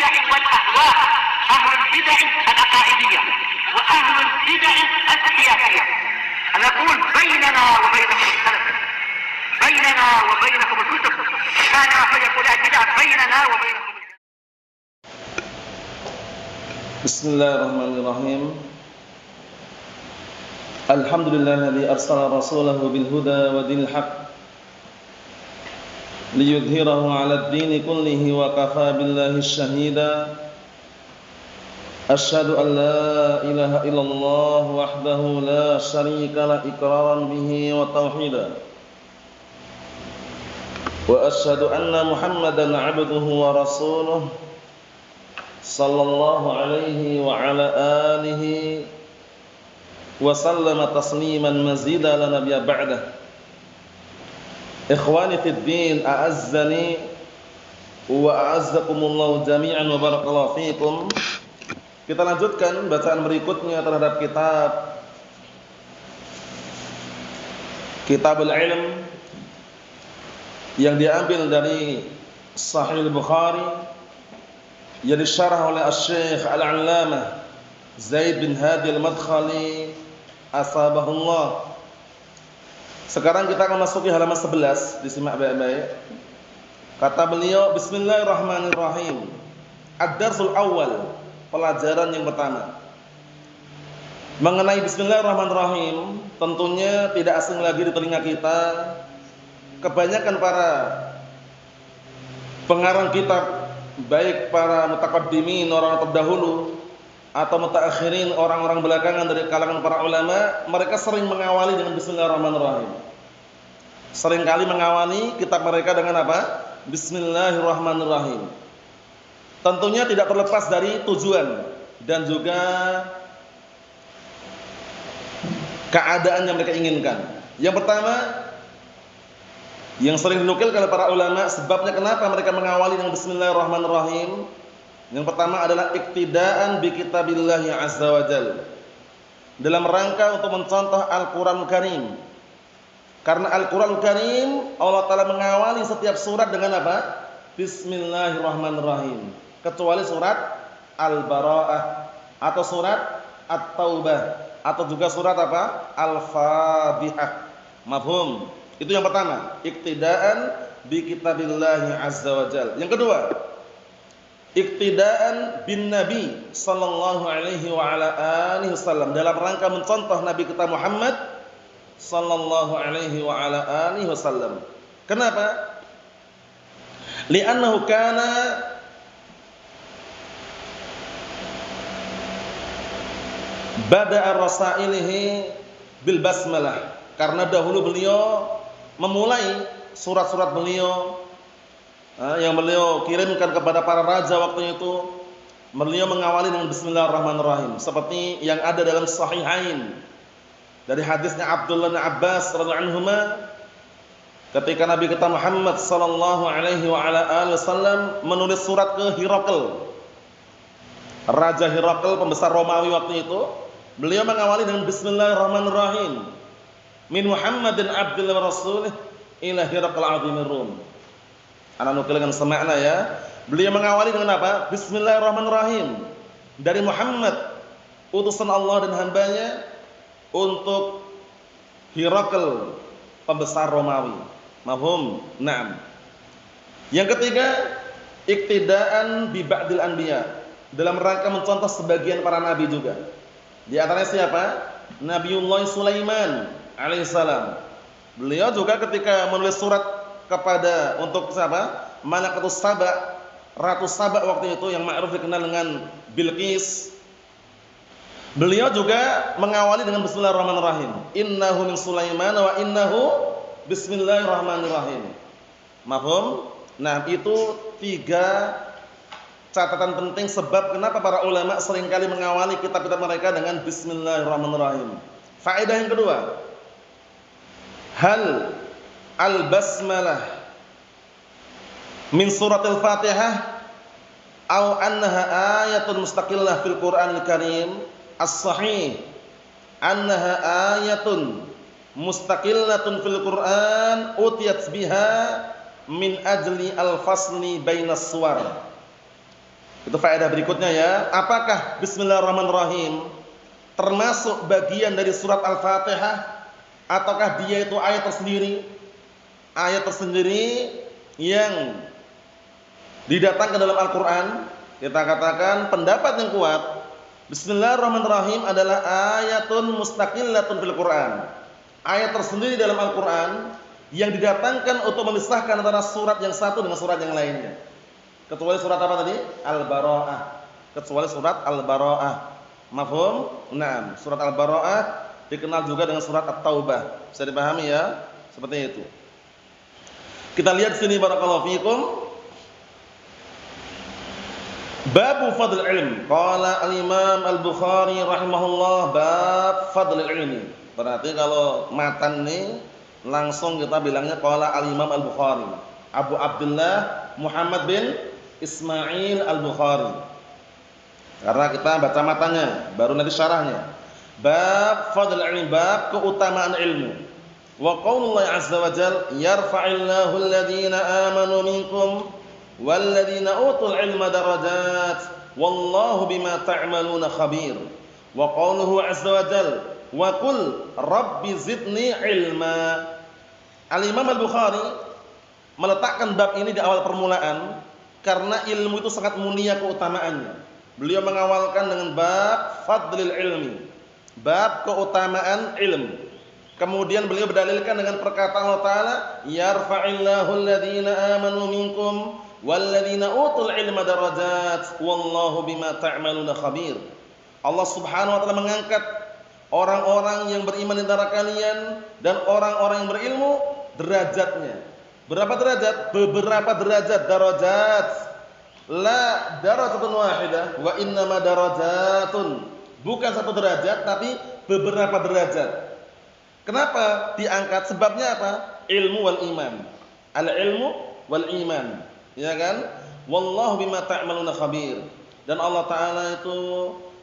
البدع والأهواء، أهل البدع العقائدية وأهل البدع السياسية. نقول بيننا وبينكم السلف، بيننا وبينكم الكتب، كان فيقول البدع بيننا وبينكم. بسم الله الرحمن الرحيم. الحمد لله الذي أرسل رسوله بالهدى ودين الحق ليظهره على الدين كله وكفى بالله الشهيدا. أشهد أن لا إله إلا الله وحده لا شريك له إقرارا به وتوحيدا، وأشهد أن محمدا عبده ورسوله صلى الله عليه وعلى آله وسلم تسليما مزيدا لا نبي بعده. Ikhwani fid din, a'azzani wa a'azzakumullahu jami'an wa barakallahu fikum. Kita lanjutkan bacaan berikutnya terhadap Kitabul Ilm yang diambil dari Sahih Bukhari yang disyarah oleh Asy-Syaikh Al-'Allamah Zaid bin Hadi Al-Madkhali asabahullah. Sekarang kita akan masuki halaman 11, disimak baik-baik. Kata beliau, bismillahirrahmanirrahim. Ad-darsul awal, pelajaran yang pertama. Mengenai bismillahirrahmanirrahim, tentunya tidak asing lagi di telinga kita. Kebanyakan para pengarang kitab, baik para mutaqaddimin, orang terdahulu, atau mutaakhirin, orang-orang belakangan dari kalangan para ulama, mereka sering mengawali dengan bismillahirrahmanirrahim. Seringkali mengawali kitab mereka dengan apa? Bismillahirrahmanirrahim. Tentunya tidak terlepas dari tujuan dan juga keadaan yang mereka inginkan. Yang pertama, yang sering dinukilkan oleh para ulama, sebabnya kenapa mereka mengawali dengan bismillahirrahmanirrahim. Yang pertama adalah iktidaan bi kitabillahi azza wa jalla, dalam rangka untuk mencontoh Al-Qur'anul Karim. Karena Al-Qur'anul Karim Allah Ta'ala mengawali setiap surat dengan apa? Bismillahirrahmanirrahim, kecuali surat Al-Bara'ah atau surat At-Taubah atau juga surat apa? Al-Fatihah. Mafhum? Itu yang pertama, iktidaan bi kitabillahi azza wa jalla. Yang kedua, iktidaan bin Nabi sallallahu alaihi wa ala alihi wasallam, dalam rangka mencontoh Nabi kita Muhammad sallallahu alaihi wa ala alihi wasallam. Kenapa? Li'annahu kana bada'a rasailihi bil basmalah. Karena dahulu beliau memulai surat-surat beliau yang beliau kirimkan kepada para raja waktu itu, beliau mengawali dengan bismillahirrahmanirrahim, seperti yang ada dalam Sahihain dari hadisnya Abdullah bin Abbas radhiyallahu anhuma, ketika Nabi kita Muhammad sallallahu alaihi wa ala alihi wasallam menulis surat ke Hirakl, Raja Hirakl, pembesar Romawi waktu itu, beliau mengawali dengan bismillahirrahmanirrahim, min Muhammadin abdillah wa rasulih ila Hirakl azimir Rum. Ana nukilkan semakna ya. Beliau mengawali dengan apa? Bismillahirrahmanirrahim, dari Muhammad, utusan Allah dan hambanya, untuk Hirakl, pembesar Romawi. Mafhum? Naam. Yang ketiga, iktidaan bi ba'dil anbiya, dalam rangka mencontoh sebagian para nabi juga. Di antaranya siapa? Nabiullah Sulaiman alaihissalam. Beliau juga ketika menulis surat kepada untuk siapa? Malakatus Saba, Ratu Saba waktu itu yang ma'ruf dikenal dengan Bilqis. Beliau juga mengawali dengan bismillahirrahmanirrahim. Innahu min Sulaiman wa innahu bismillahirrahmanirrahim. Mafhum? Nah, itu 3 catatan penting sebab kenapa para ulama seringkali mengawali kitab-kitab mereka dengan bismillahirrahmanirrahim. Faedah yang kedua, hal al-basmalah min suratil Fatihah aw annaha ayatun mustaqillah fil Qur'anil Karim. As-sahih annaha ayatun mustaqillatun fil Qur'an utiyat biha min ajli al-fasli bainas suwar. Itu faedah berikutnya ya. Apakah Bismillahirrahmanirrahim termasuk bagian dari surat Al-Fatihah ataukah dia itu ayat tersendiri? Ayat tersendiri yang didatangkan dalam Al-Qur'an. Kita katakan pendapat yang kuat, Bismillahirrahmanirrahim adalah ayatun mustaqillatun fil Qur'an. Ayat tersendiri dalam Al-Qur'an yang didatangkan untuk memisahkan antara surat yang satu dengan surat yang lainnya. Kecuali surat apa tadi? Al-Bara'ah. Kecuali surat Al-Bara'ah. Mafhum? Naam. Surat Al-Bara'ah dikenal juga dengan surat At-Taubah. Bisa dipahami ya? Seperti itu. Kita lihat sini barakallahu fikum. Babu fadl ilm. Qala al-Imam Al-Bukhari rahimahullah bab fadl ilmi. Berarti kalau matan ini langsung kita bilangnya qala al-Imam Al-Bukhari. Abu Abdullah Muhammad bin Ismail Al-Bukhari. Karena kita baca matanya, baru nanti syarahnya. Bab fadl ilmi, bab keutamaan ilmu. Wa qaulullah azza wa jalla yarfa'illahu alladhina amanu minkum walladhina utul ilma darajat wallahu bima ta'maluna khabir. Wa qauluhu azza wa jalla wa qul rabbi zidni ilma. Al-Imam Al-Bukhari meletakkan bab ini di awal permulaan karena ilmu itu sangat mulia keutamaannya. Beliau mengawalkan dengan bab fadlil ilmi, bab keutamaan ilmu. Kemudian beliau berdalilkan dengan perkataan Allah Ta'ala, yarfa'illahu alladhina amanu minkum walladhina utul ilma darajat wallahu bima ta'maluna khabir. Allah Subhanahu wa taala mengangkat orang-orang yang beriman di antara kalian dan orang-orang yang berilmu derajatnya. Berapa derajat? Beberapa derajat, darajat. La darajatun wahidah wa innama darajatun. Bukan satu derajat tapi beberapa derajat. Kenapa diangkat? Sebabnya apa? Ilmu wal iman. Al-ilmu wal iman. Ya kan? Wallahu bima ta'maluna khabir. Dan Allah Ta'ala itu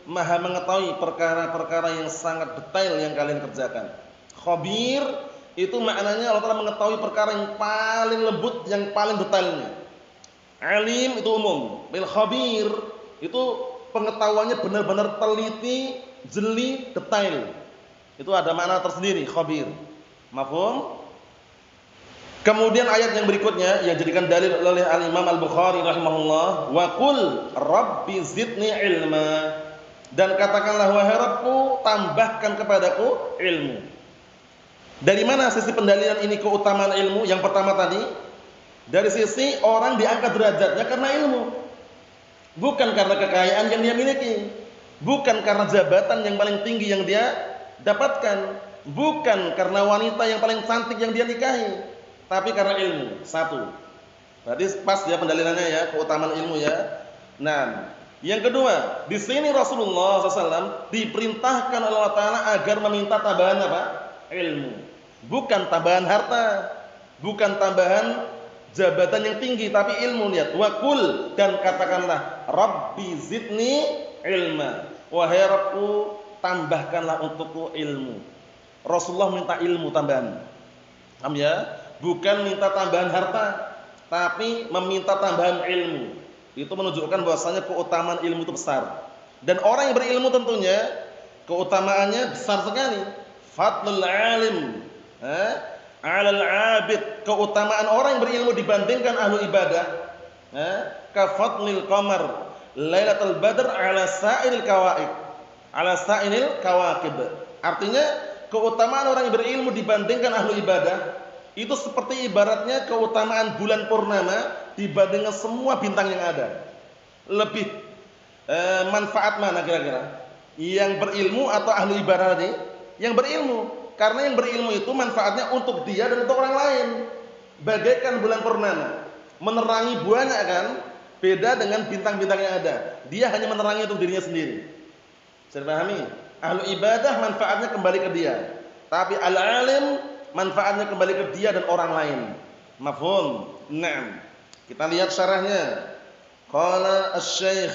Maha mengetahui perkara-perkara yang sangat detail yang kalian kerjakan. Khabir itu maknanya Allah Ta'ala mengetahui perkara yang paling lembut, yang paling detailnya. Alim itu umum. Bil khabir itu pengetahuannya benar-benar teliti, jeli, detail. Itu ada makna tersendiri, khabir. Mafhum? Kemudian ayat yang berikutnya yang jadikan dalil oleh Al-Imam Al-Bukhari rahimahullah, wa qul rabbi zidni ilma. Dan katakanlah wahai Rabbku, tambahkan kepadaku ilmu. Dari mana sisi pendalilan ini keutamaan ilmu? Yang pertama tadi, dari sisi orang diangkat derajatnya karena ilmu. Bukan karena kekayaan yang dia miliki, bukan karena jabatan yang paling tinggi yang dia dapatkan, bukan karena wanita yang paling cantik yang dia nikahi, tapi karena ilmu. Satu. Berarti pas ya pendalilannya ya, keutamaan ilmu ya. Nah, yang kedua, di sini Rasulullah SAW diperintahkan oleh Allah Ta'ala agar meminta tambahan apa? Ilmu. Bukan tambahan harta, bukan tambahan jabatan yang tinggi, tapi ilmu. Lihat, wakul, dan katakanlah Rabbi zidni ilma. Wahai Rabbku, tambahkanlah untukku ilmu. Rasulullah minta ilmu tambahan. Paham ya? Bukan minta tambahan harta, tapi meminta tambahan ilmu. Itu menunjukkan bahwasanya keutamaan ilmu itu besar. Dan orang yang berilmu tentunya keutamaannya besar sekali. Fadlul alim, 'alal 'abid. Keutamaan orang yang berilmu dibandingkan ahlu ibadah. Ka fadlil qamar lailatul badr 'ala sa'iril kawaib. 'Ala sa'iril kawakib. Artinya keutamaan orang yang berilmu dibandingkan ahlu ibadah itu seperti ibaratnya keutamaan bulan purnama dibandingkan semua bintang yang ada. Lebih manfaat mana kira-kira? Yang berilmu atau ahli ibadah tadi? Yang berilmu. Karena yang berilmu itu manfaatnya untuk dia dan untuk orang lain. Bagaikan bulan purnama, menerangi banyak kan? Beda dengan bintang-bintang yang ada. Dia hanya menerangi untuk dirinya sendiri. Bisa dipahami? Ahli ibadah manfaatnya kembali ke dia. Tapi al-alim manfaatnya kembali ke dia dan orang lain. Mafhum? Naam. Kita lihat syarahnya. Qala asy-Syaikh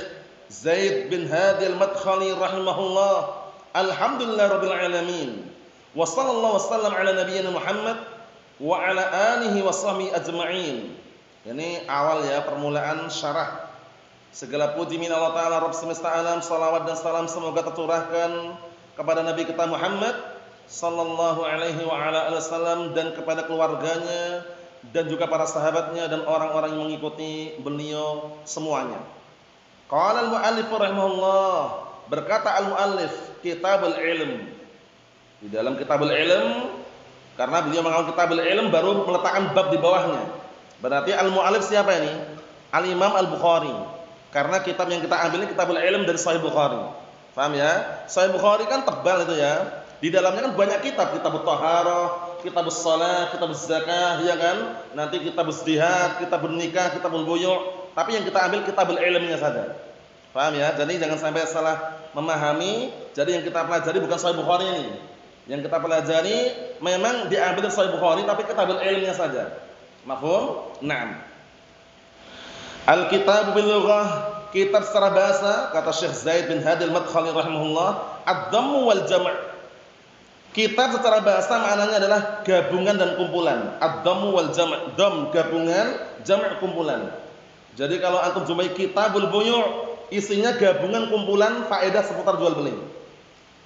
Zaid bin Hadi al-Madkhali rahimahullah. Alhamdulillahirabbil alamin. Wa sallallahu wasallam ala nabiyyina Muhammad wa ala alihi wa sahbihi ajma'in. Ini awal ya permulaan syarah Segala puji milik Allah Ta'ala Rabb semesta alam. Salawat dan salam semoga tercurahkan kepada Nabi kita Muhammad sallallahu alaihi wa ala alihi wasallam dan kepada keluarganya dan juga para sahabatnya dan orang-orang yang mengikuti beliau semuanya. Qala al-muallif rahimahullah, berkata al-muallif Kitabul Ilm. Di dalam Kitabul Ilm, karena beliau mengambil Kitabul Ilm baru meletakkan bab di bawahnya. Berarti al-muallif siapa ini? Al-Imam Al-Bukhari. Karena kitab yang kita ambil ini Kitabul Ilm dari Sahih Bukhari. Paham ya? Sahih Bukhari kan tebal itu ya. Di dalamnya kan banyak kitab, Kitabut Thaharah, Kitabus Shalah, Kitabuz Zakah, ya kan? Nanti Kitabuz Jihad, Kitabun Nikah, Kitabul Buyu'. Tapi yang kita ambil Kitabul Ilmnya saja. Paham ya? Jadi jangan sampai salah memahami. Jadi yang kita pelajari bukan Sahih Bukhari ini. Yang kita pelajari memang diambil dari Sahih Bukhari tapi Kitabul Ilmnya saja. Mafhum? Naam. Al-Kitab bil Lughah, kitab secara bahasa, kata Syekh Zaid bin Hadi Al-Madkhali rahimahullah, ad-dhammu wal jam'. Kitab secara bahasa maknanya adalah gabungan dan kumpulan. Ad-dhammu wal jam', dham gabungan, jam' kumpulan. Jadi kalau antum jumpai Kitabul Buyu', isinya gabungan kumpulan faedah seputar jual beli.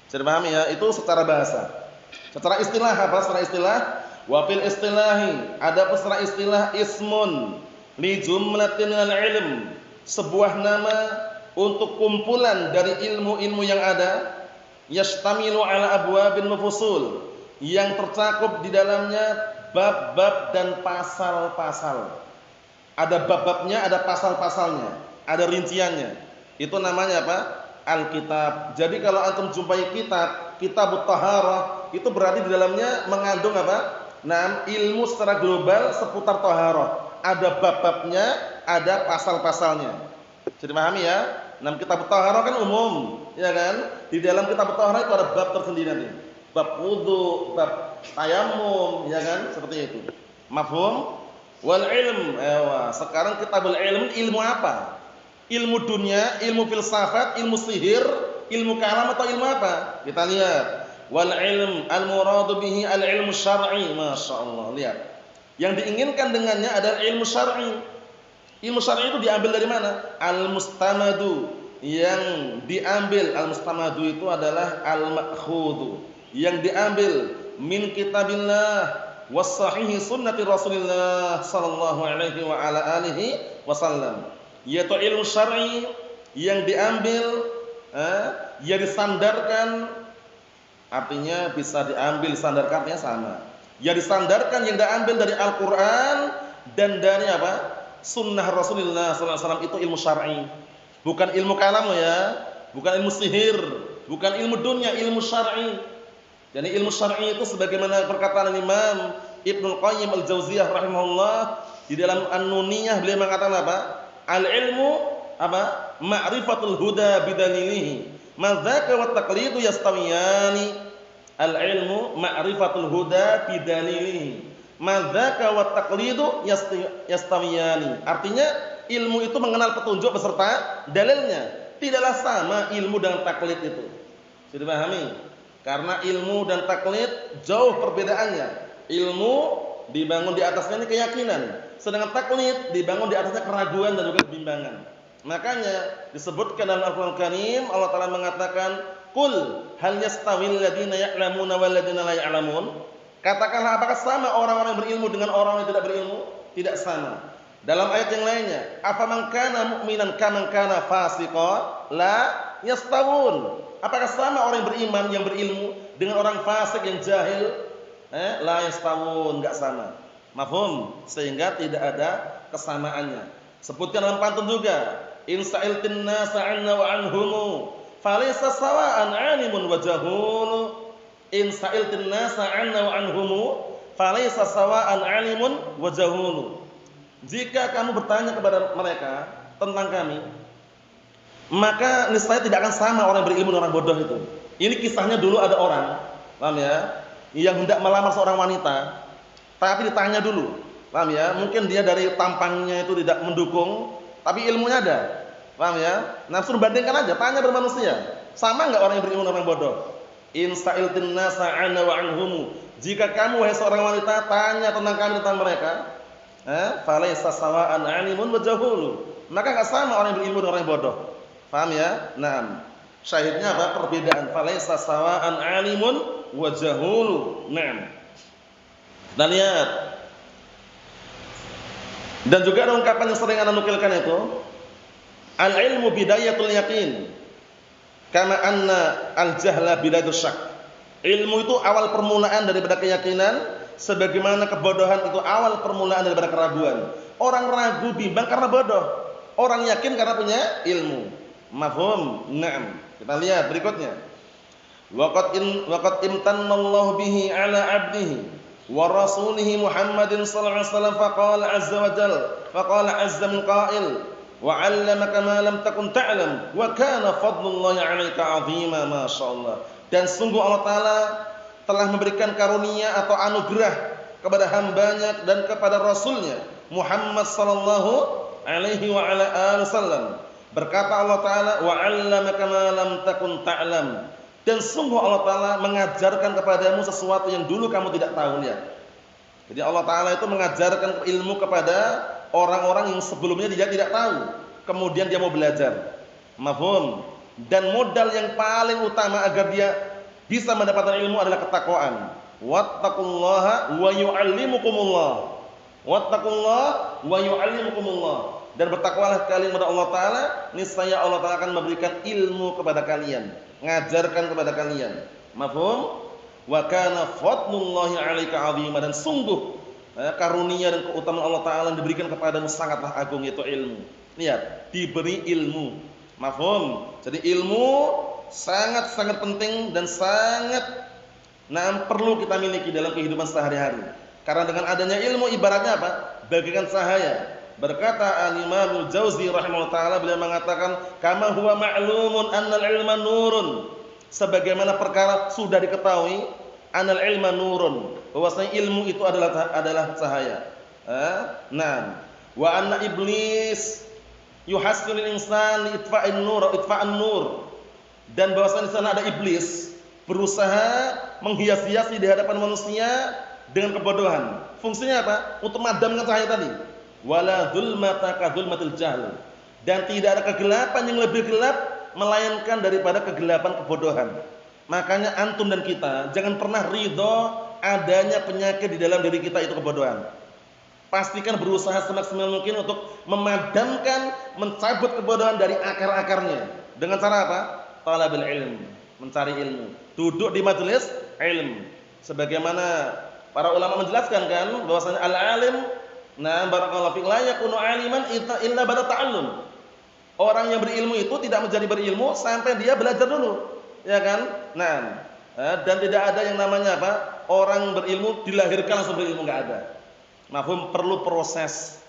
Jadi pahami ya, itu secara bahasa. Secara istilah apa? Secara istilah, wa fil istilahi, ada secara istilah ismun li jumlatin al-ilm, sebuah nama untuk kumpulan dari ilmu-ilmu yang ada, yastamilu ala abwabin mafusul, yang tercakup di dalamnya bab-bab dan pasal-pasal. Ada bab-babnya, ada pasal-pasalnya, ada rinciannya. Itu namanya apa? Al-Kitab. Jadi kalau antum jumpai Kitabut Thaharah, itu berarti di dalamnya mengandung apa? Nah, ilmu secara global seputar taharah. Ada bab-babnya, ada pasal-pasalnya. Jadi pahami ya? Nah, Kitab Taharah kan umum, ya kan? Di dalam Kitab Taharah itu ada bab tersendiri nanti. Bab wudu, bab tayamum, ya kan? Seperti itu. Mafhum? Wal ilm. Sekarang Kitabul Ilm, ilmu apa? Ilmu dunia, ilmu filsafat, ilmu sihir, ilmu kalam atau ilmu apa? Kita lihat. Wal ilm al-muradu bihi al-ilmu syar'i. Masyaallah, lihat. Yang diinginkan dengannya adalah ilmu syar'i. Ilmu syar'i itu diambil dari mana? Al-mustamadu. Yang diambil, al-mustamadu itu adalah al-ma'khudhu. Yang diambil min kitabillah was sahihi sunnati Rasulillah sallallahu alaihi wa ala alihi wasallam. Yaitu ilmu syar'i yang diambil, yang disandarkan, artinya bisa diambil sandarkannya sama. Yang disandarkan yang diambil dari Al-Qur'an dan dari apa? Sunnah Rasulullah sallallahu alaihi wasallam, itu ilmu syar'i. Bukan ilmu kalam ya, bukan ilmu sihir, bukan ilmu dunia, ilmu syar'i. Jadi ilmu syar'i itu sebagaimana perkataan Imam Ibnu Qayyim Al-Jauziyah rahimahullah di dalam An-Nuniyah, beliau mengatakan apa? Al-ilmu apa? Ma'rifatul huda bidalilihi. Madzaka wat taqlidu yastawiyani. Al-ilmu ma'rifatul huda bidalilihi. Madzaka wat taqlidu yastawiyani. Artinya ilmu itu mengenal petunjuk beserta dalilnya. Tidaklah sama ilmu dan taklid itu. Sudah pahami? Karena ilmu dan taklid jauh perbedaannya. Ilmu dibangun di atasnya ini keyakinan, sedangkan taklid dibangun di atasnya keraguan dan juga kebimbangan. Makanya disebutkan dalam Al-Qur'an Karim, Allah Ta'ala mengatakan, "Qul hal yastawil ladzina ya'lamuna wal ladzina la ya'lamun?" Katakanlah, apakah sama orang-orang yang berilmu dengan orang yang tidak berilmu? Tidak sama. Dalam ayat yang lainnya, "Afaman kana mu'minan kaman kana fasiqa la yastawun?" Apakah sama orang yang beriman, yang berilmu dengan orang fasik yang jahil? La yastawun, enggak sama. Mafhum? Sehingga tidak ada kesamaannya. Sebutkan dalam pantun juga, "In sa'iltin nasa 'anna wa 'anhum falaysa sawa'an 'alimun wa jahul." In sa'iltin nasa 'anna wa 'anhum falaysa sawa'an 'alimun wa jahul. Jika kamu bertanya kepada mereka tentang kami, maka niscaya tidak akan sama orang yang berilmu dan orang bodoh itu. Ini kisahnya dulu ada orang, paham ya, yang hendak melamar seorang wanita, tapi ditanya dulu, paham ya, mungkin dia dari tampangnya itu tidak mendukung, tapi ilmunya ada, paham ya. Nah, suruh bandingkan aja, tanya bermanusia, sama enggak orang yang berilmu dan orang bodoh? In sa'iltin nasa 'anna wa 'anhum. Jika kamu wahai seorang wanita tanya tentang kami, tentang mereka, falaysa sawa'an 'alimun wa jahulu. maka enggak sama orang yang berilmu dengan orang yang bodoh. Paham ya? Naam. Syahidnya apa? Perbedaan. Falaisa sawa'an 'alimun wa jahulu. Naam. Kita lihat. Dan juga ada ungkapan yang sering ana nukilkan itu, al-ilmu bidayatul yaqin. Kama anna al-jahla bidayatus syak. Ilmu itu awal permulaan daripada keyakinan, sebagaimana kebodohan itu awal permulaan daripada keraguan. Orang ragu bimbang karena bodoh, orang yakin karena punya ilmu. Mafhum? Naam. Kita lihat berikutnya. Waqad imtannallahu bihi 'ala 'abdihi wa rasulihi Muhammadin sallallahu alaihi wasallam faqala 'azza wa jalla faqala 'azza min qa'il wa 'allamaka ma lam takun ta'lam wa kana fadlullahi 'alaika 'azima masyaallah. Dan sungguh Allah Ta'ala telah memberikan karunia atau anugerah kepada hambanya dan kepada Rasulnya Muhammad sallallahu alaihi wa ala alihi wasallam. Berkata Allah Ta'ala, wa'allamaka ma lam takun ta'lam. Dan sungguh Allah Ta'ala mengajarkan kepadamu sesuatu yang dulu kamu tidak tahu. Lihat. Jadi Allah Ta'ala itu mengajarkan ilmu kepada orang-orang yang sebelumnya dia tidak tahu. Kemudian dia mau belajar. Mafhum? Dan modal yang paling utama agar dia bisa mendapatkan ilmu adalah ketakwaan. Wattaqullaha wa yu'allimukumullah. Wattaqullaha wa yu'allimukumullah. Dan bertakwalah kalian kepada Allah Ta'ala, niscaya Allah Ta'ala akan memberikan ilmu kepada kalian, ngajarkan kepada kalian. Mafhum? Wa kana fadlullahi 'alaika 'azima. Dan sungguh karunia dan keutamaan Allah Ta'ala yang diberikan kepadamu sangatlah agung, yaitu ilmu. Lihat, diberi ilmu. Mafhum? Jadi ilmu sangat-sangat penting dan sangat perlu kita miliki dalam kehidupan sehari-hari. Karena dengan adanya ilmu ibaratnya apa? Bagaikan cahaya. Berkata Al-Imam Al-Jauzi rahimahullah taala, beliau mengatakan, "Kama huwa ma'lumun annal ilma nurun." Sebagaimana perkara sudah diketahui, annal ilma nurun, bahwasanya ilmu itu adalah cahaya. Nah, wa anna iblis yuhassinul insan li itfa'in nur, itfa'an nur. Dan bahwasanya di sana ada iblis berusaha menghias-hiasi di hadapan manusia dengan kebodohan. Fungsinya apa? Untuk memadamkan cahaya tadi. Wala dzulmata ka dzulmatil jahl. Dan tidak ada kegelapan yang lebih gelap melainkan daripada kegelapan kebodohan. Makanya antum dan kita jangan pernah ridho adanya penyakit di dalam diri kita, itu kebodohan. Pastikan berusaha semaksimal mungkin untuk memadamkan, mencabut kebodohan dari akar-akarnya. Dengan cara apa? Talabul ilm, mencari ilmu. Duduk di majelis ilmu. Sebagaimana para ulama menjelaskan kan bahwasanya al-alim, barakallahu fiik, la yakunu aliman illa ba'da ta'allum. Orang yang berilmu itu tidak menjadi berilmu sampai dia belajar dulu, ya kan? Dan tidak ada yang namanya apa? Orang berilmu dilahirkan langsung berilmu, enggak ada. Mafhum? Perlu proses.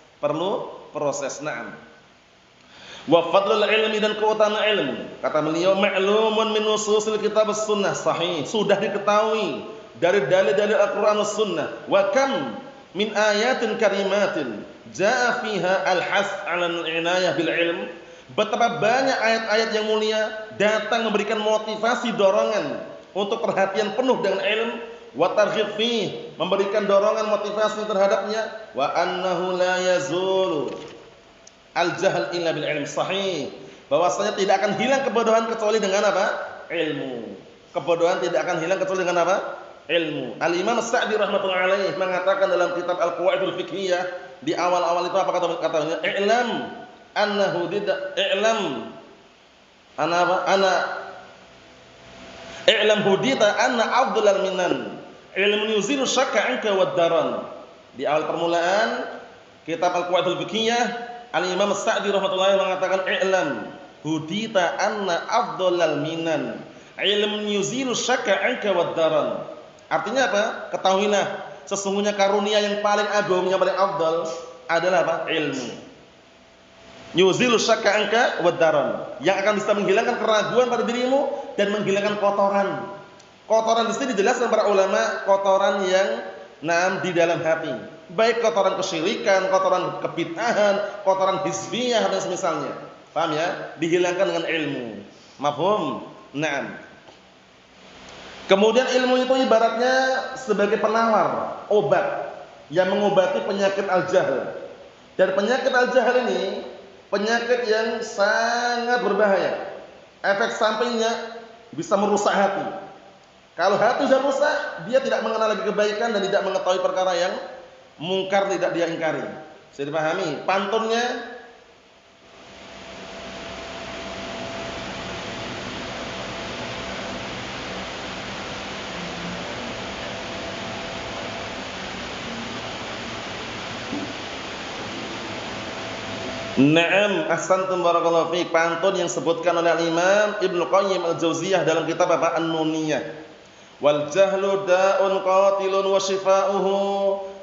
Wa fadlul ilmi, dan keutamaan ilmu. Kata beliau, ma'lumun min nususil kitab sunnah sahih. Sudah diketahui dari dalil-dalil Al-Qur'an was sunnah. Wa kam min ayatin karimatin jaa fiha al-has 'ala al-inayah bil ilm. Betapa banyak ayat-ayat yang mulia datang memberikan motivasi, dorongan untuk perhatian penuh dengan ilm, wa targhib fi, memberikan dorongan motivasi terhadapnya, wa annahu la yazulu al-jahl illa bil ilm sahih. Bahwasanya tidak akan hilang kebodohan kecuali dengan apa? Ilmu. Kebodohan tidak akan hilang kecuali dengan apa? Ilmu. Al-Imam As-Sa'di rahmatullahi alaih mengatakan dalam kitab Al-Qawaidul Fiqhiyah, di awal-awal itu apa katanya? I'lam annahu i'lam hudita anna afdalal minan ilmun yuzilu syakka anka wad daran. Di awal permulaan kitab Al-Qawaidul Fiqhiyah, Al-Imam As-Sa'di rahmatullahi mengatakan, i'lam hudita anna afdalal minan ilmun yuzilu syakka anka wad daran. Artinya apa? Ketahuilah sesungguhnya karunia yang paling agung, yang paling afdal adalah apa? Ilmu. Yuzilu syakka anka wad daran, yang akan bisa menghilangkan keraguan pada dirimu dan menghilangkan kotoran. Kotoran di sini dijelaskan para ulama, kotoran yang di dalam hati. Baik kotoran kesyirikan, kotoran kebid'ahan, kotoran hizbiyah dan semisalnya. Paham ya? Dihilangkan dengan ilmu. Mafhum? Naam. Kemudian ilmu itu ibaratnya sebagai penawar, obat yang mengobati penyakit al-jahl. Dan penyakit al-jahl ini penyakit yang sangat berbahaya. Efek sampingnya bisa merusak hati. Kalau hati sudah rusak, dia tidak mengenal lagi kebaikan dan tidak mengetahui perkara yang mungkar tidak dia ingkari. Bisa dipahami? Pantunnya Naam, ahsantum barakallahu fiik. Pantun yang disebutkan oleh Imam Ibnu Qayyim Al-Jauziyah dalam kitab apa? An-Nuniyah. Wal jahlu da'un qatilun wa shifaa'uhu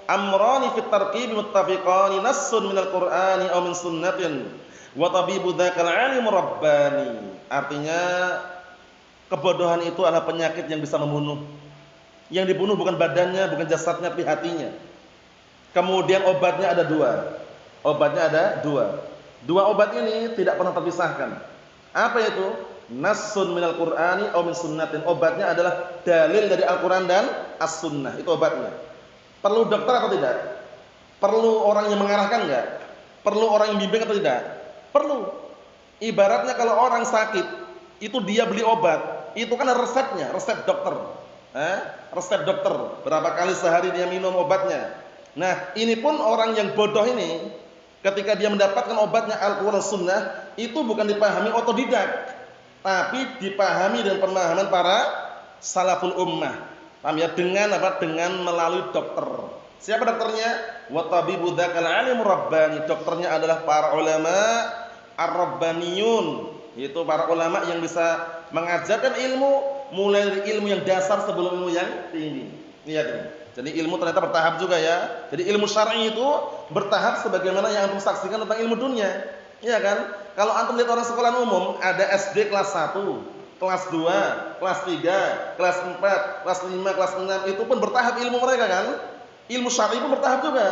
amrani fit tarkib muttafiqani nassun minal Qur'ani aw min sunnatin wa tabibu dzakal 'alim rabbani. Artinya kebodohan itu adalah penyakit yang bisa membunuh. Yang dibunuh bukan badannya, bukan jasadnya, tapi hatinya. Kemudian obatnya ada dua. Obatnya ada dua. Dua obat ini tidak pernah terpisahkan. Apa itu? Nassun minal Qur'ani aw min sunnatin. Obatnya adalah dalil dari Al-Qur'an dan As-Sunnah. Itu obatnya. Perlu dokter atau tidak? Perlu orang yang mengarahkan enggak? Perlu orang yang bimbing atau tidak? Perlu. Ibaratnya kalau orang sakit, itu dia beli obat, itu kan ada resepnya, resep dokter. Resep dokter. Berapa kali sehari dia minum obatnya. Nah, ini pun orang yang bodoh ini ketika dia mendapatkan obatnya Al-Qur'an Sunnah, itu bukan dipahami otodidak, tapi dipahami dengan pemahaman para salaful ummah. Paham ya? Dengan apa? Dengan melalui dokter. Siapa dokternya? Wa tabibu dzakal 'alim rabbani. Dokternya adalah para ulama ar-rabbaniyun, yaitu para ulama yang bisa mengajarkan ilmu mulai dari ilmu yang dasar sebelum ilmu yang tinggi. Lihat ini. Jadi ilmu ternyata bertahap juga ya. Jadi ilmu syar'i itu bertahap sebagaimana yang antum saksikan tentang ilmu dunia. Iya kan? Kalau antum lihat orang sekolah umum, ada SD kelas 1, kelas 2, kelas 3, kelas 4, kelas 5, kelas 6, itu pun bertahap ilmu mereka kan? Ilmu syar'i pun bertahap juga.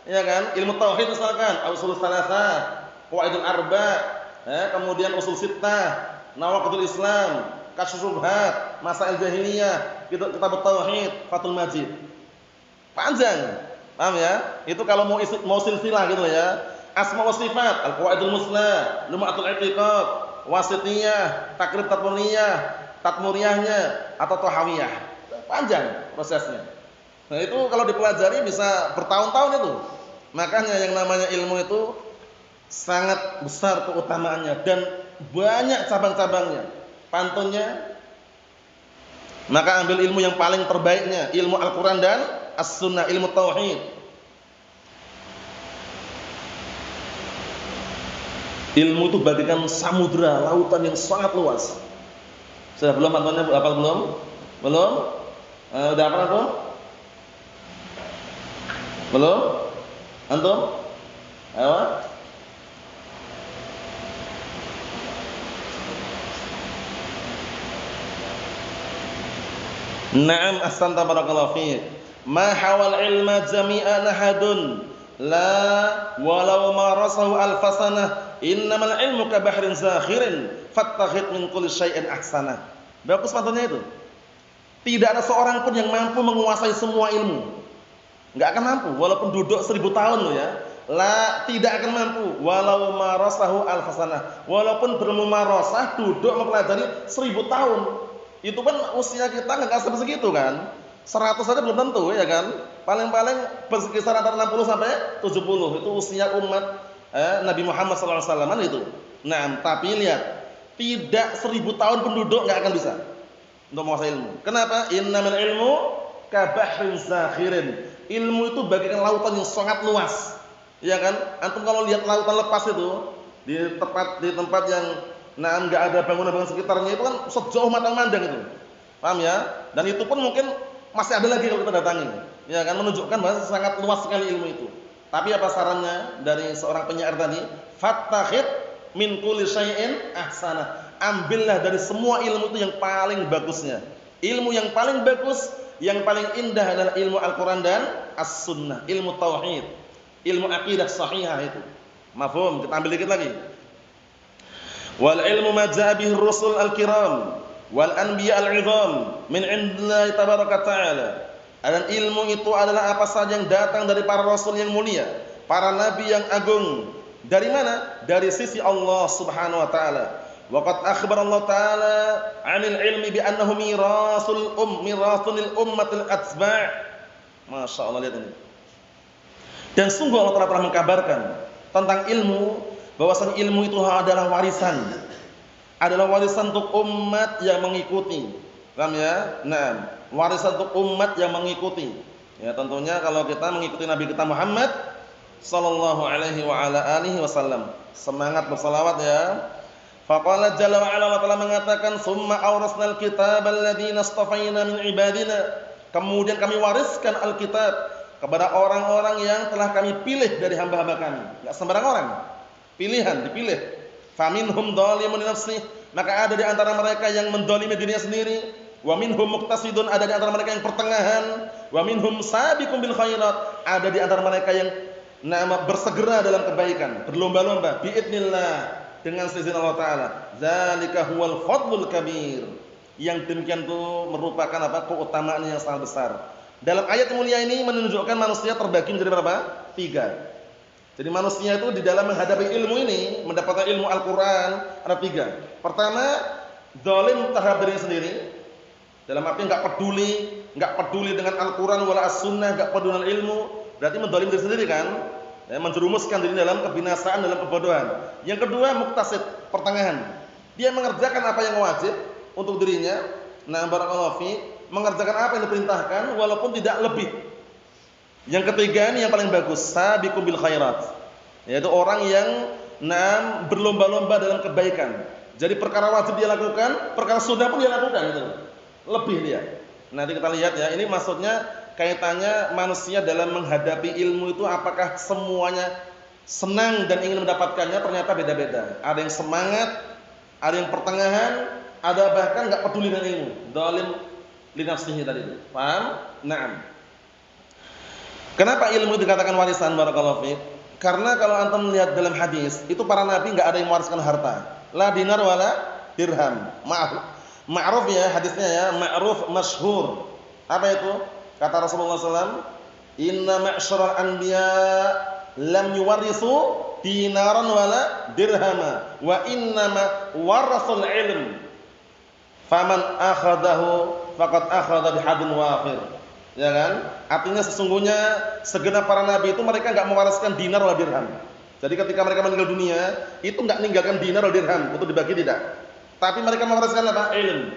Iya kan? Ilmu tauhid misalkan, ushul tsalatsah, qawaidul arba', kemudian usul sittah, nawaqidul Islam, kasyfus syubhat, masail jahiliyah, kitab tauhid, Fathul Majid. Panjang, paham ya? Itu kalau mau silsilah gitu ya. Asma wa sifat, al-qawaidul muslah, lum'atul i'tiqad, wasitiyah, takrib tatmuriyahnya atau tahawiyah. Panjang prosesnya. Nah, itu kalau dipelajari bisa bertahun-tahun itu. Makanya yang namanya ilmu itu sangat besar keutamaannya dan banyak cabang-cabangnya. Pantunnya, maka ambil ilmu yang paling terbaiknya, ilmu Al-Qur'an dan As-Sunnah, ilmu tauhid. Ilmu itu bagaikan samudra, lautan yang sangat luas. Sudah belum pantunnya? Hafal belum? Belum? Udah hafal antum? Belum? Antum? Ayo. Naam, ahsanta barakallahu fiik. Ma hawal ilma jami'an ahadun la walau marasahu alfasanah innamal ilmu ka bahrin zakhirin fattakhid min kulli syai'in ahsana. Bagus pantunnya itu. Tidak ada seorang pun yang mampu menguasai semua ilmu. Enggak akan mampu walaupun duduk 1000 tahun loh ya. La, tidak akan mampu walau marasahu alfasanah. Walaupun bermumarasah duduk mempelajari 1000 tahun. Itu kan usia kita enggak sampai segitu kan. 100 saja belum tentu ya kan. Paling-paling berkisar antara 60 sampai 70. Itu usia umat Nabi Muhammad SAW itu. Nah, tapi lihat, tidak 1000 tahun penduduk enggak akan bisa untuk menguasai ilmu. Kenapa? Innamal ilmu ka bahrin zakhirin. Ilmu itu bagaikan lautan yang sangat luas. Ya kan? Antum kalau lihat lautan lepas itu di tempat yang enggak ada bangunan-bangunan sekitarnya, itu kan sejauh mata memandang itu. Paham ya? Dan itu pun mungkin masih ada lagi kalau kita datangi. Ya kan, menunjukkan bahwa sangat luas sekali ilmu itu. Tapi apa sarannya dari seorang penyair tadi? Fattakhid min kulli syai'in ahsana. Ambillah dari semua ilmu itu yang paling bagusnya. Ilmu yang paling bagus, yang paling indah adalah ilmu Al-Qur'an dan As-Sunnah, ilmu tauhid, ilmu akidah sahihah itu. Mafhum? Kita ambil dikit lagi. Wal ilmu ma ja'a bihi ar-rusul al-kiram wal anbiya al-'idham min 'indillahi tabaraka ta'ala. Dan ilmu itu adalah apa saja yang datang dari para rasul yang mulia, para nabi yang agung, Dari mana? Dari sisi Allah Subhanahu wa taala. Wa qad akhbara Allah taala 'anil ilmi bi annahu mirathul ummatil atba'. Masya Allah, lihat ini. Dan sungguh Allah telah mengkabarkan tentang ilmu, bahwasanya ilmu itu adalah warisan. Adalah warisan untuk umat yang mengikuti. Paham ya? Nah, warisan untuk umat yang mengikuti. Ya, tentunya kalau kita mengikuti Nabi kita Muhammad sallallahu alaihi wa ala alihi wasallam. Semangat bersalawat ya. Faqala jalla wa ala, Allah telah mengatakan, "Tsumma awrasnal kitaba alladziina istafaina min ibadina." Kemudian kami wariskan Alkitab kepada orang-orang yang telah kami pilih dari hamba-hamba kami. Enggak sembarang orang. Pilihan, dipilih. Faminhum dzalimun li nafsihi, maka ada di antara mereka yang mendolimi dirinya sendiri. Wa minhum muqtasidun, ada di antara mereka yang pertengahan. Wa minhum sabiqun bil khairat, ada di antara mereka yang bersegera dalam kebaikan, berlomba-lomba biidznillah, dengan izin Allah taala. Zalika huwal fadlul kabir. Yang demikian itu merupakan keutamaan yang sangat besar. Dalam ayat mulia ini menunjukkan manusia terbagi menjadi berapa? 3. Jadi manusia itu di dalam menghadapi ilmu ini, mendapatkan ilmu Al-Quran, ada 3. Pertama, zalim terhadap dirinya sendiri. Dalam arti enggak peduli dengan Al-Quran wala as-sunnah, enggak peduli dengan ilmu, berarti menzalim diri sendiri kan? Ya, menjerumuskan diri dalam kebinasaan, dalam kebodohan. Yang kedua, muqtasid, pertengahan. Dia mengerjakan apa yang wajib untuk dirinya. Nah, barakallahu fi, mengerjakan apa yang diperintahkan walaupun tidak lebih. Yang ketiga ini yang paling bagus, sabiqum bil khairat, yaitu orang yang berlomba-lomba dalam kebaikan. Jadi perkara wajib dia lakukan, perkara sunnah pun dia lakukan gitu. Lebih dia. Nanti kita lihat ya, ini maksudnya kaitannya manusia dalam menghadapi ilmu itu apakah semuanya senang dan ingin mendapatkannya, ternyata beda-beda. Ada yang semangat, ada yang pertengahan, ada bahkan enggak peduli dengan ilmu. Zalim li nafsihi tadi itu. Paham? Naam. Kenapa ilmu dikatakan warisan, barakallahu fiik? Karena kalau antum melihat dalam hadis, itu para nabi enggak ada yang mewariskan harta. La dinar wala dirham. Ma'ruf ya hadisnya ya, ma'ruf masyhur. Apa itu? Kata Rasulullah SAW, "Inna ma'syaral anbiya lam yuwarrisu dinaran wala dirhama, wa innama warasul ilm. Faman akhadahu faqad akhadha bihadin wafir." Ya kan? Artinya sesungguhnya segenap para nabi itu mereka enggak mewariskan dinar wala dirham. Jadi ketika mereka meninggal dunia, itu enggak meninggalkan dinar wala dirham untuk dibagi, tidak. Tapi mereka mewariskan apa? Ilmu.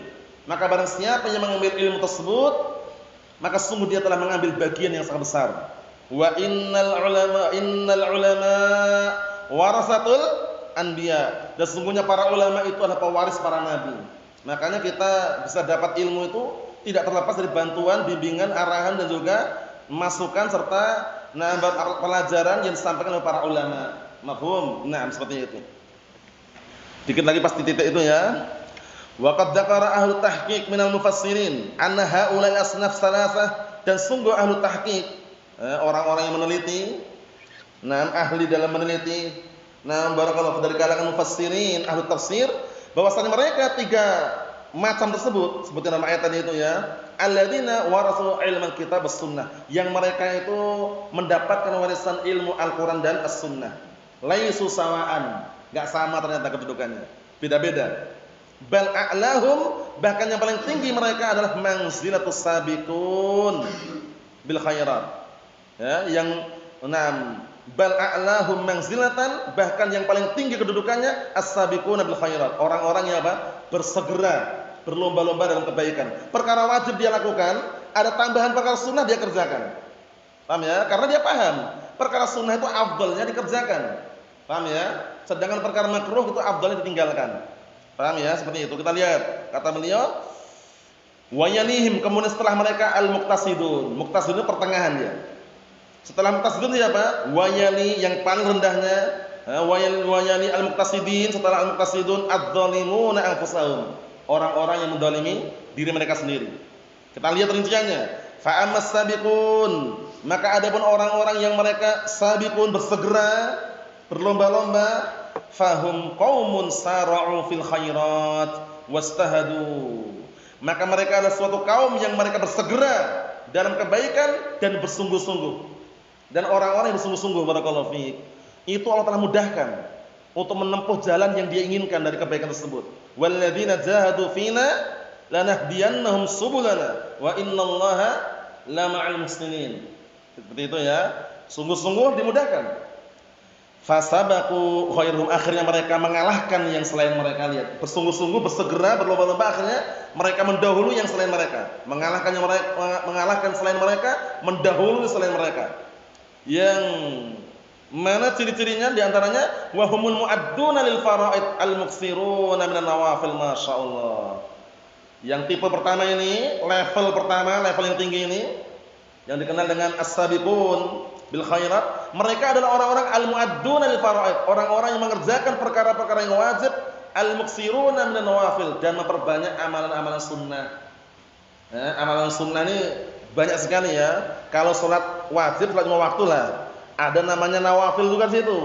Maka barang siapa yang mengambil ilmu tersebut, maka sungguh dia telah mengambil bagian yang sangat besar. Wa innal ulama warasatul anbiya. Dan sesungguhnya para ulama itu adalah pewaris para nabi. Makanya kita bisa dapat ilmu itu tidak terlepas dari bantuan, bimbingan, arahan dan juga masukan serta pelajaran yang disampaikan oleh para ulama. Mafhum? Nah, seperti itu. Dikit lagi pas titik itu ya. Wa qad dzakara ahlu tahqiq minal mufassirin anna haula'i asnaf salasah, dan sungguh ahlu tahqiq, orang-orang yang meneliti, ahli dalam meneliti, barakallahu dari kalangan mufassirin, ahlu tafsir, bahwasanya mereka 3 macam tersebut seperti nama ayat tadi itu ya, alladzina warasul ilmal kitab was sunnah, yang mereka itu mendapatkan warisan ilmu Al-Qur'an dan as-sunnah. Laisu sawaan, enggak sama ternyata kedudukannya, beda-beda. Bal a'lahum, bahkan yang paling tinggi mereka adalah manzilatus sabiqun bil khairat. Ya, yang bal a'lahum manzilatan, bahkan yang paling tinggi kedudukannya as-sabiquna bil khairat, orang-orang yang bersegera, berlomba-lomba dalam kebaikan. Perkara wajib dia lakukan, ada tambahan perkara sunnah dia kerjakan. Paham ya? Karena dia paham, perkara sunnah itu afdalnya dikerjakan. Paham ya? Sedangkan perkara makruh itu afdalnya ditinggalkan. Paham ya? Seperti itu. Kita lihat kata beliau, wa yanihim, kemudian setelah mereka al-muqtasidun. Muqtasidun itu pertengahan dia. Setelah muqtasidun siapa? Wa yali, yang paling rendahnya. Wa yali al-muqtasidin, setelah al-muqtasidun adz-dzalimuna anfusahum, orang-orang yang mendolimi diri mereka sendiri. Kita lihat rinciannya. Fa ammas sabiqun, maka adapun orang-orang yang mereka sabiqun, bersegera, berlomba-lomba, fahum qaumun sara'u fil khairat wastahadu, maka mereka adalah suatu kaum yang mereka bersegera dalam kebaikan dan bersungguh-sungguh. Dan orang-orang yang bersungguh-sungguh, barakallahu fiik, itu Allah telah mudahkan untuk menempuh jalan yang dia inginkan dari kebaikan tersebut. Walladzina jahadu fina lanahdiyannahum subulana wa innallaha lama'al muhsinin. Seperti itu ya. Sungguh-sungguh dimudahkan. Fasabaku khairum, akhirnya mereka mengalahkan yang selain mereka. Lihat, bersungguh-sungguh, bersegera, berlomba-lomba, akhirnya mereka mendahului yang selain mereka, mengalahkan selain mereka, mendahului selain mereka. Yang mana ciri-cirinya diantaranya wahumul mu'adduna lil faraid al-muksiruna minan nawafil, masyaallah. Yang tipe pertama ini, level pertama, level yang tinggi ini, yang dikenal dengan as-sabiqun bil khairat, mereka adalah orang-orang al-mu'adduna lil faraid, orang-orang yang mengerjakan perkara-perkara yang wajib, al-muksiruna minan nawafil, dan memperbanyak amalan-amalan sunnah. Amalan sunnah ini banyak sekali ya. Kalau salat wajib salat 5 waktu lah. Ada namanya nawafil juga di situ.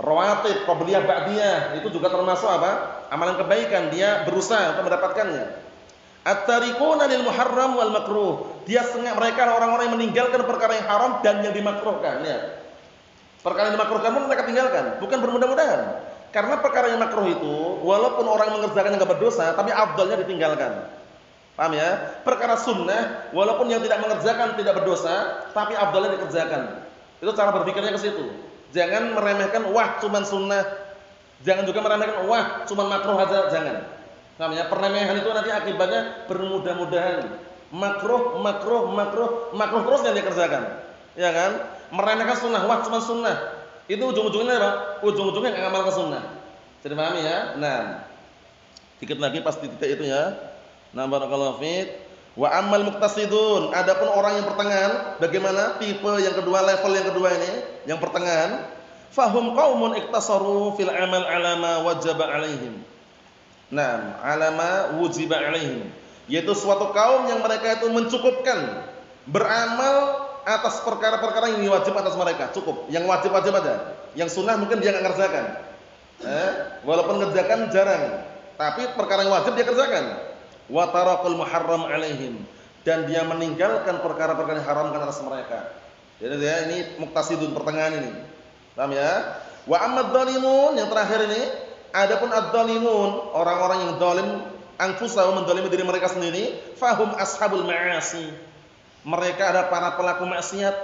Rawatib, qabliyah, ba'diyah, itu juga termasuk apa? Amalan kebaikan, dia berusaha untuk mendapatkannya. At-tariquna lil muharram wal makruh. Mereka orang-orang yang meninggalkan perkara yang haram dan yang dimakruhkan, ya. Perkara yang dimakruhkan pun mereka tinggalkan, bukan bermudah-mudahan. Karena perkara yang makruh itu walaupun orang mengerjakannya enggak berdosa, tapi afdalnya ditinggalkan. Paham ya? Perkara sunnah walaupun yang tidak mengerjakan tidak berdosa, tapi afdalnya dikerjakan. Itu cara berpikirnya ke situ. Jangan meremehkan wah cuman sunnah. Jangan juga meremehkan wah cuman makruh aja, jangan. Namanya peremehan itu nanti akibatnya bermudah-mudahan makruh terus yang dikerjakan, ya kan? Meremehkan sunnah, wah cuma sunnah, itu ujung-ujungnya apa? Ujung-ujungnya nggak ngamal ke sunnah. Jadi pahami ya? Nah, dikit lagi pas di titik itu ya. Nah, barakallahu fiik. Wa ammal muqtasidun, adapun orang yang pertengahan, bagaimana tipe yang kedua, level yang kedua ini, yang pertengahan, fahum qaumun iktasaru fil amal alama wajaba alaihim. Nah, alama wujiba alaihim, yaitu suatu kaum yang mereka itu mencukupkan beramal atas perkara-perkara yang wajib atas mereka, cukup. Yang wajib-wajib aja. Yang sunnah mungkin dia enggak kerjakan. Walaupun ngerjakan jarang, tapi perkara yang wajib dia kerjakan. Wa tarakul muharram alaihim, dan dia meninggalkan perkara-perkara yang haramkan atas mereka. Jadi ya, ini muqtasidun pertengahan ini. Paham ya? Wa ammad dzalimun, yang terakhir ini, adapun adz-dzalimun, orang-orang yang zalim, anfusahum, menzalimi diri mereka sendiri, fahum ashabul ma'asi. Mereka adalah para pelaku maksiat,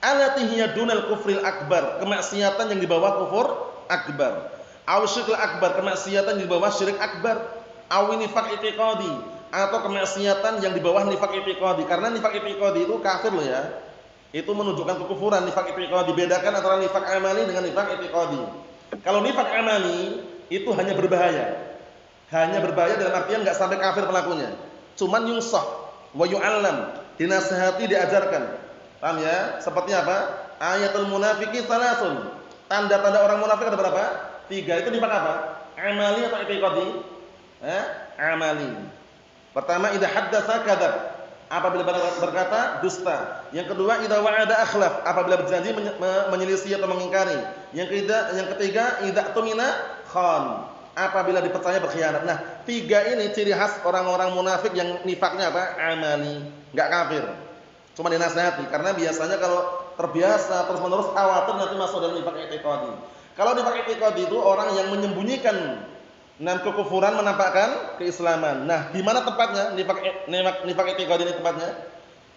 allati hiya dunal kufril akbar, kemaksiatan yang di bawah kufur akbar. Aw syirkil akbar, kemaksiatan yang di bawah syirik akbar. Aw nifaq i'tiqadi, atau kemaksiatan yang di bawah nifaq i'tiqadi. Karena nifaq i'tiqadi itu kafir loh ya. Itu menunjukkan kekufuran. Nifaq i'tiqadi, bedakan antara nifaq amali dengan nifaq i'tiqadi. Kalau nifaq amali itu hanya berbahaya. Hanya berbahaya dalam artian enggak sampai kafir pelakunya. Cuman yusah wa yu'allam, dinasihati, diajarkan. Paham ya? Seperti apa? Ayatul munafiqi salasun. Tanda-tanda orang munafik ada berapa? 3. Itu nifaq apa? Amali atau i'tiqadi? Amali. Pertama, idza haddatsa kadzab. Apabila berkata dusta. Yang kedua, idza wa'ada akhlaf. Apabila berjanji menyelisih atau mengingkari. Yang ketiga, idza tumina khan. Apabila dipercaya berkhianat. Nah, 3 ini ciri khas orang-orang munafik yang nifaknya apa? Amali, enggak kafir. Cuma dinasihati, karena biasanya kalau terbiasa terus-menerus khawatir nanti masuk dalam nifak i'tiqadi. Kalau nifak i'tiqadi itu orang yang menyembunyikan kekufuran, menampakkan keislaman. Nah, di mana tempatnya? Nifak i'tiqadi ini tempatnya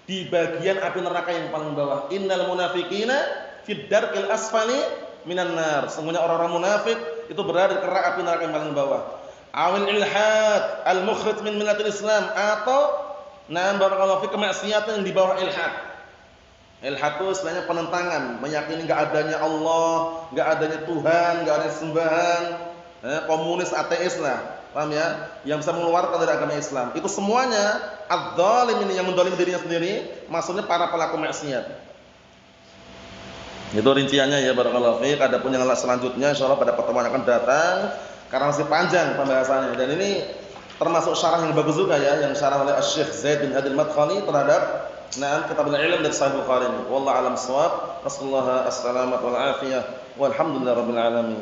di bagian api neraka yang paling bawah. Innal munafiqina fid darqil asfali minan nar. Sesungguhnya orang-orang munafik itu berada di kerak api neraka yang paling bawah. Awil ilhad al-mukhrij min millatil Islam, atau barakallahu fi, kemaksiatan yang di bawah ilhad. Ilhad itu istilahnya penentangan, meyakini enggak adanya Allah, enggak adanya Tuhan, enggak ada sembahan, komunis, ateis lah. Paham ya? Yang bisa mengeluarkan dari agama Islam. Itu semuanya adz-dzalim ini yang menzalimi dirinya sendiri, maksudnya para pelaku maksiat. Itu rinciannya ya, barakallahu fiik. Adapun yang selanjutnya insyaallah pada pertemuan akan datang, karena masih panjang pembahasannya, dan ini termasuk syarah yang bagus juga ya, yang syarah oleh Syekh Zaid bin Hadi Al-Madkhali terhadap Kitab Al-Ilm dari Sahih Bukhari. Wallahu a'lam bissawab. Wassallallahu as-salamatu wal afiyah. Walhamdulillahirabbil alamin.